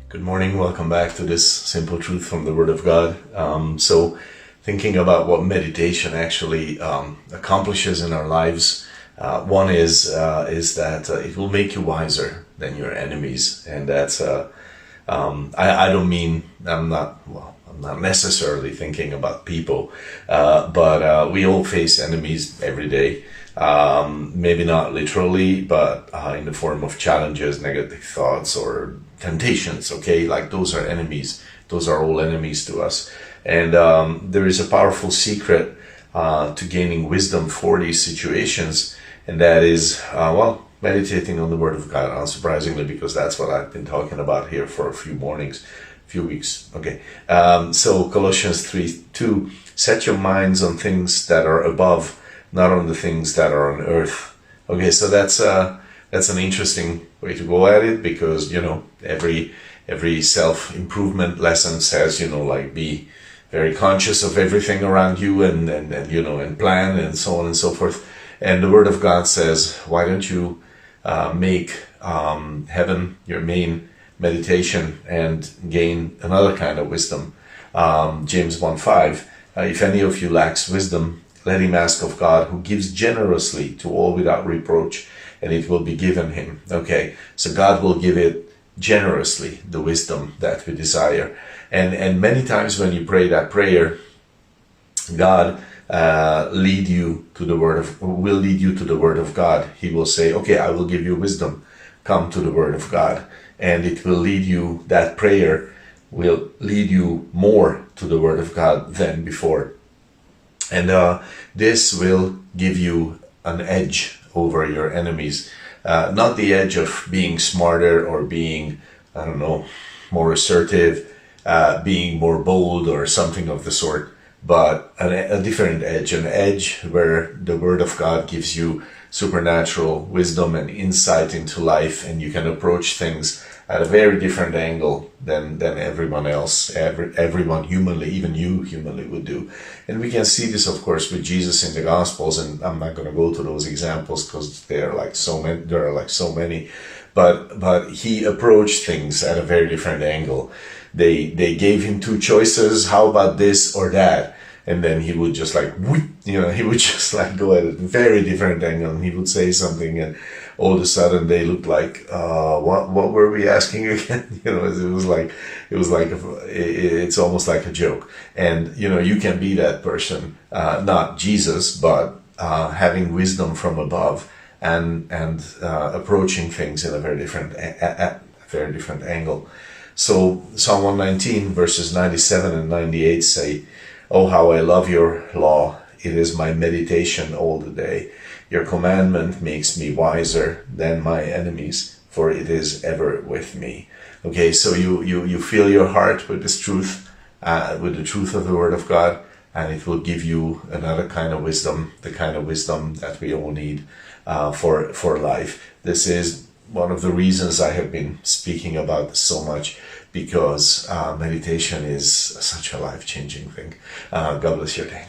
Good morning. Welcome back to this simple truth from the Word of God. So, thinking about what meditation actually accomplishes in our lives, one is that it will make you wiser than your enemies, and that's I don't mean I'm not necessarily thinking about people, but we all face enemies every day. Maybe not literally, but in the form of challenges, negative thoughts, or temptations. Okay, like those are enemies. Those are all enemies to us. And there is a powerful secret to gaining wisdom for these situations, and that is meditating on the Word of God. Unsurprisingly, because that's what I've been talking about here for a few weeks. Okay, so Colossians 3:2, set your minds on things that are above, not on the things that are on earth. Okay, so that's an interesting way to go at it, because every self-improvement lesson says like be very conscious of everything around you and plan and so on and so forth. And the Word of God says, why don't you make heaven your main meditation and gain another kind of wisdom. James 1:5, if any of you lacks wisdom, let him ask of God, who gives generously to all without reproach, and it will be given him. Okay, so God will give it generously, the wisdom that we desire. And many times when you pray that prayer, God will lead you to the Word of God. He will say, okay, I will give you wisdom. Come to the Word of God. And it will lead you, that prayer will lead you more to the Word of God than before. And this will give you an edge over your enemies. Not the edge of being smarter or being, more assertive, being more bold or something of the sort, but a different edge, an edge where the Word of God gives you supernatural wisdom and insight into life, and you can approach things at a very different angle than everyone else, everyone humanly, even you humanly would do. And we can see this, of course, with Jesus in the Gospels, and I'm not going to go to those examples because there are like so many, but he approached things at a very different angle. They gave him two choices, how about this or that? And then he would just he would just go at a very different angle, and he would say something, and all of a sudden they looked like, what were we asking again? It's almost like a joke. And, you can be that person, not Jesus, but having wisdom from above and approaching things in a very different angle. So Psalm 119 verses 97 and 98 say, oh, how I love your law. It is my meditation all the day. Your commandment makes me wiser than my enemies, for it is ever with me. Okay, so you fill your heart with this truth, with the truth of the Word of God, and it will give you another kind of wisdom, the kind of wisdom that we all need for life. This is one of the reasons I have been speaking about this so much, because meditation is such a life-changing thing. God bless your day.